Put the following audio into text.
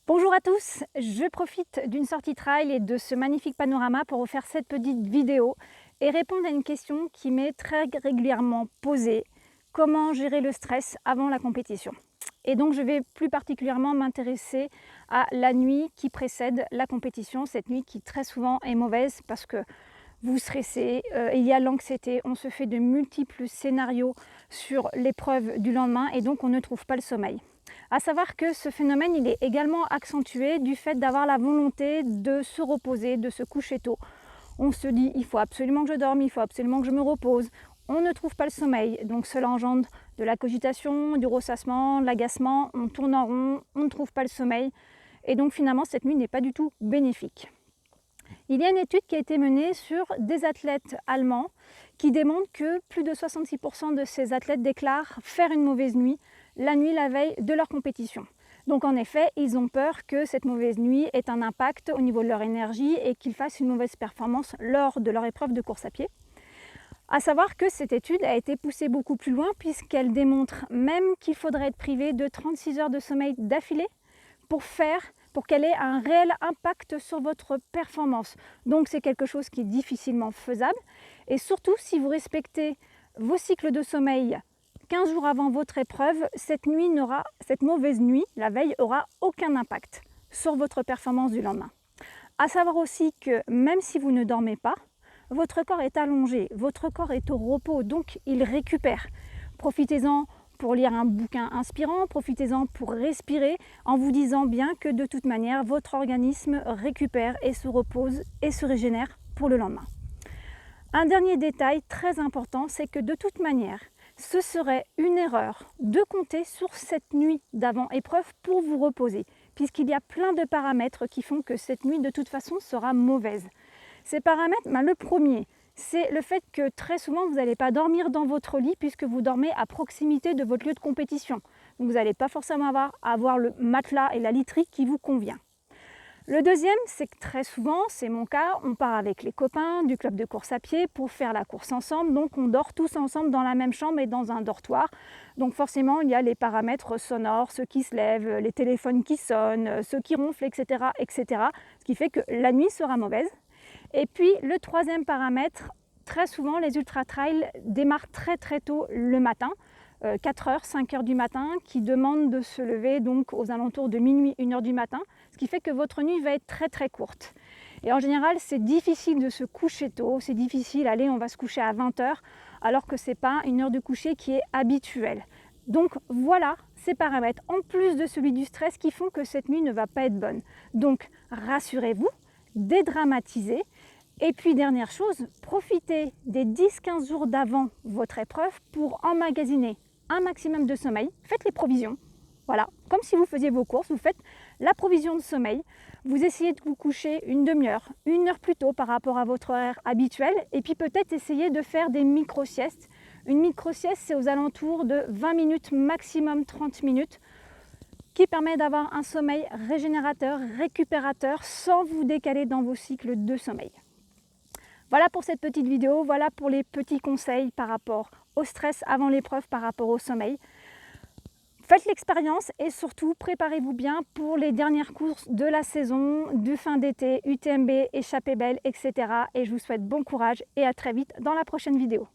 Bonjour à tous, je profite d'une sortie trail et de ce magnifique panorama pour vous faire cette petite vidéo et répondre à une question qui m'est très régulièrement posée. Comment gérer le stress avant la compétition? Et donc je vais plus particulièrement m'intéresser à la nuit qui précède la compétition, cette nuit qui très souvent est mauvaise parce que vous stressez, il y a l'anxiété, on se fait de multiples scénarios sur l'épreuve du lendemain et donc on ne trouve pas le sommeil. À savoir que ce phénomène, il est également accentué du fait d'avoir la volonté de se reposer, de se coucher tôt. On se dit, il faut absolument que je dorme, il faut absolument que je me repose. On ne trouve pas le sommeil, donc cela engendre de la cogitation, du ressassement, de l'agacement, on tourne en rond, on ne trouve pas le sommeil. Et donc finalement, cette nuit n'est pas du tout bénéfique. Il y a une étude qui a été menée sur des athlètes allemands qui démontre que plus de 66% de ces athlètes déclarent faire une mauvaise nuit la veille de leur compétition. Donc en effet, ils ont peur que cette mauvaise nuit ait un impact au niveau de leur énergie et qu'ils fassent une mauvaise performance lors de leur épreuve de course à pied. À savoir que cette étude a été poussée beaucoup plus loin puisqu'elle démontre même qu'il faudrait être privé de 36 heures de sommeil d'affilée pour qu'elle ait un réel impact sur votre performance. Donc c'est quelque chose qui est difficilement faisable. Et surtout, si vous respectez vos cycles de sommeil 15 jours avant votre épreuve, cette mauvaise nuit, la veille, aura aucun impact sur votre performance du lendemain. À savoir aussi que même si vous ne dormez pas, votre corps est allongé, votre corps est au repos, donc il récupère. Profitez-en pour lire un bouquin inspirant, profitez-en pour respirer en vous disant bien que de toute manière, votre organisme récupère et se repose et se régénère pour le lendemain. Un dernier détail très important, c'est que de toute manière, ce serait une erreur de compter sur cette nuit d'avant-épreuve pour vous reposer, puisqu'il y a plein de paramètres qui font que cette nuit de toute façon sera mauvaise. Ces paramètres, le premier, c'est le fait que très souvent vous n'allez pas dormir dans votre lit puisque vous dormez à proximité de votre lieu de compétition. Donc vous n'allez pas forcément avoir le matelas et la literie qui vous convient. Le deuxième, c'est que très souvent, c'est mon cas, on part avec les copains du club de course à pied pour faire la course ensemble. Donc on dort tous ensemble dans la même chambre et dans un dortoir. Donc forcément, il y a les paramètres sonores, ceux qui se lèvent, les téléphones qui sonnent, ceux qui ronflent, etc., etc. Ce qui fait que la nuit sera mauvaise. Et puis le troisième paramètre, très souvent les ultra-trails démarrent très très tôt le matin, 4h, 5h du matin, qui demandent de se lever donc aux alentours de minuit, 1h du matin, ce qui fait que votre nuit va être très très courte. Et en général, c'est difficile de se coucher tôt, c'est difficile, allez, on va se coucher à 20h, alors que ce n'est pas une heure de coucher qui est habituelle. Donc voilà ces paramètres, en plus de celui du stress, qui font que cette nuit ne va pas être bonne. Donc rassurez-vous, dédramatisez. Et puis dernière chose, profitez des 10-15 jours d'avant votre épreuve pour emmagasiner un maximum de sommeil. Faites les provisions. Voilà, comme si vous faisiez vos courses, vous faites la provision de sommeil. Vous essayez de vous coucher une demi-heure, 1 heure plus tôt par rapport à votre horaire habituel. Et puis peut-être essayer de faire des micro-siestes. Une micro-sieste, c'est aux alentours de 20 minutes, maximum 30 minutes, qui permet d'avoir un sommeil régénérateur, récupérateur, sans vous décaler dans vos cycles de sommeil. Voilà pour cette petite vidéo, voilà pour les petits conseils par rapport au stress avant l'épreuve, par rapport au sommeil. Faites l'expérience et surtout préparez-vous bien pour les dernières courses de la saison, du fin d'été, UTMB, Échappée Belle, etc. Et je vous souhaite bon courage et à très vite dans la prochaine vidéo.